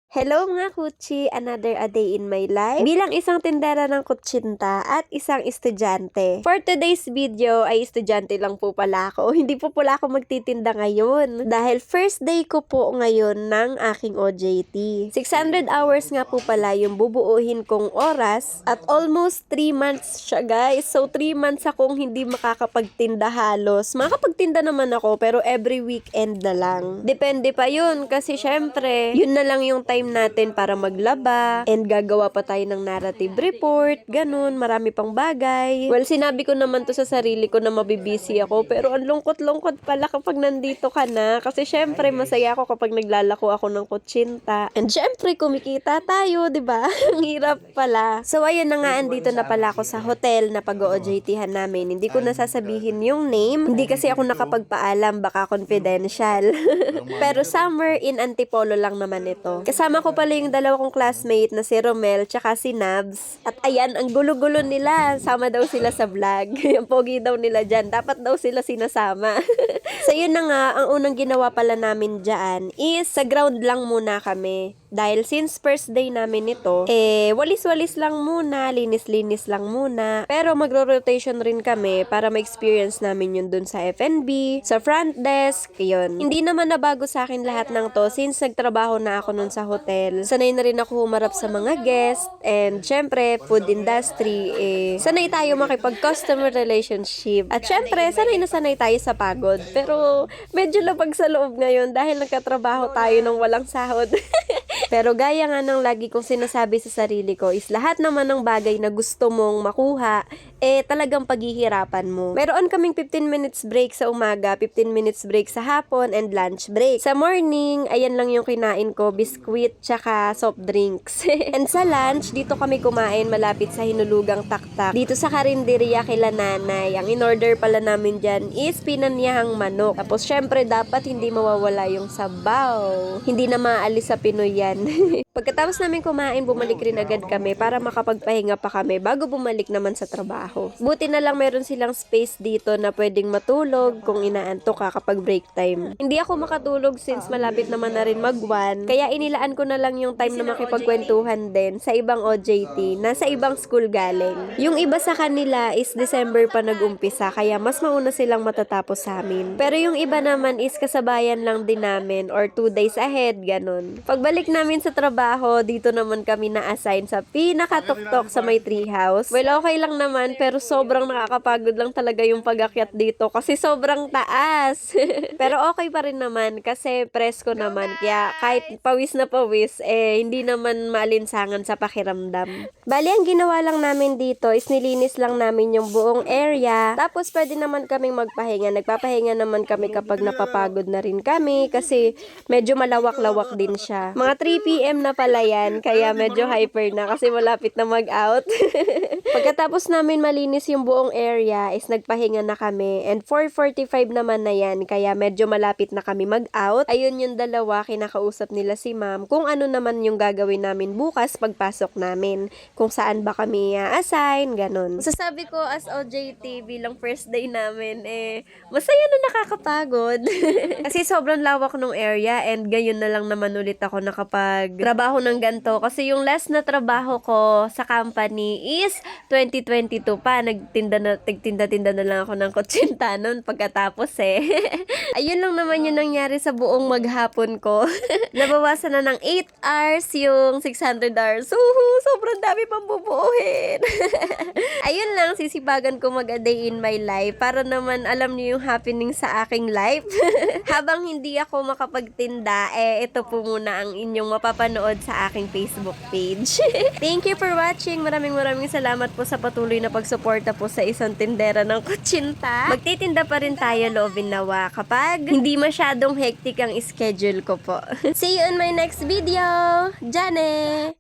Hello mga kutsi! Another a day in my life. Bilang isang tindera ng kutsinta at isang estudyante. For today's video ay estudyante lang po pala ako. Hindi po pala ako magtitinda ngayon. Dahil first day ko po ngayon ng aking OJT. 600 hours nga po pala yung bubuuhin kong oras. At almost 3 months siya guys. So 3 months akong hindi makakapagtinda halos. Makakapagtinda naman ako pero every weekend na lang. Depende pa yun kasi syempre yun na lang yung time natin para maglaba and gagawa pa tayo ng narrative report, ganun, marami pang bagay. Well, sinabi ko naman to sa sarili ko na mabibisi ako pero ang lungkot-lungkot pala kapag nandito ka na kasi syempre masaya ako kapag naglalako ako ng kutsinta and syempre kumikita tayo, di ba? Ang hirap pala. So ayun na nga, andito na pala ako sa hotel na pag-OJT-han namin. Hindi ko nasasabihin yung name, hindi kasi ako nakapagpaalam, baka confidential. Pero somewhere in Antipolo lang naman ito. Kasama ko pala yung dalawa kong classmate na si Romel tsaka si Nabs. At ayan, ang gulo-gulo nila. Sama daw sila sa vlog. Yung pogi daw nila dyan. Dapat daw sila sinasama. So yun na nga, ang unang ginawa pala namin dyan is sa ground lang muna kami. Dahil since first day namin ito, walis-walis lang muna, linis-linis lang muna. Pero magro-rotation rin kami para ma-experience namin yun dun sa F&B, sa front desk, yun. Hindi naman nabago sa akin lahat ng to since nagtrabaho na ako nun sa hotel. Sanay na rin ako humarap sa mga guest and syempre, food industry, sanay tayo makipag-customer relationship. At syempre, sanay tayo sa pagod. Pero medyo labag sa loob ngayon dahil nagkatrabaho tayo ng walang sahod. Pero gaya nga ng lagi kong sinasabi sa sarili ko is lahat naman ng bagay na gusto mong makuha, talagang paghihirapan mo. Meron kaming 15 minutes break sa umaga, 15 minutes break sa hapon, and lunch break. Sa morning, ayan lang yung kinain ko, biskwit, tsaka soft drinks. And sa lunch, dito kami kumain malapit sa Hinulugang Taktak. Dito sa karinderya kila nanay. Ang in-order pala namin dyan is pinanyahang manok. Tapos syempre, dapat hindi mawawala yung sabaw. Hindi na maalis sa Pinoy yan. Pagkatapos namin kumain, bumalik rin agad kami para makapagpahinga pa kami bago bumalik naman sa trabaho. Buti na lang meron silang space dito na pwedeng matulog kung inaantok ka kapag break time. Hindi ako makatulog since malapit naman na rin mag-1, kaya inilaan ko na lang yung time na makipagkwentuhan din sa ibang OJT na sa ibang school galing. Yung iba sa kanila is December pa nag-umpisa, kaya mas mauna silang matatapos sa amin. Pero yung iba naman is kasabayan lang din namin or 2 days ahead, ganun. Pagbalik namin sa trabaho, dito naman kami na-assign sa pinakatuktok sa may treehouse. Well, okay lang naman, pero sobrang nakakapagod lang talaga yung pag-akyat dito kasi sobrang taas. Pero okay pa rin naman kasi presko naman. Kaya kahit pawis na pawis, hindi naman maalinsangan sa pakiramdam. Bali, ang ginawa lang namin dito is nilinis lang namin yung buong area. Tapos, pwede naman kaming magpahinga. Nagpapahinga naman kami kapag napapagod na rin kami kasi medyo malawak-lawak din siya. Mga 3 PM na pala yan, kaya medyo hyper na kasi malapit na mag-out. Pagkatapos namin malinis yung buong area is nagpahinga na kami and 4:45 naman na yan, kaya medyo malapit na kami mag-out. Ayun yung dalawa, kinakausap nila si ma'am kung ano naman yung gagawin namin bukas pagpasok namin, kung saan ba kami assign, ganun. Sasabi ko as OJT bilang first day namin, masaya na nakakapagod. Kasi sobrang lawak ng area and gayon na lang naman ulit ako nakapag-trabaho ng ganito. Kasi yung last na trabaho ko sa company is 2022 pa. Nagtinda-tinda na lang ako ng kutsinta noon pagkatapos Ayun lang naman yung nangyari sa buong maghapon ko. Nabawasan na ng 8 hours yung 600 hours. Sobrang dami pang bubuuhin. Ayun lang, sisipagan ko mag-a day in my life para naman alam niyo yung happening sa aking life. Habang hindi ako makapagtinda, ito po muna ang inyong mapapanood sa aking Facebook page. Thank you for watching. Maraming salamat po sa patuloy na pagsuporta po sa isang tindera ng kutsinta. Magtitinda pa rin tayo, loobin nawa, kapag hindi masyadong hectic ang schedule ko po. See you in my next video. Jane!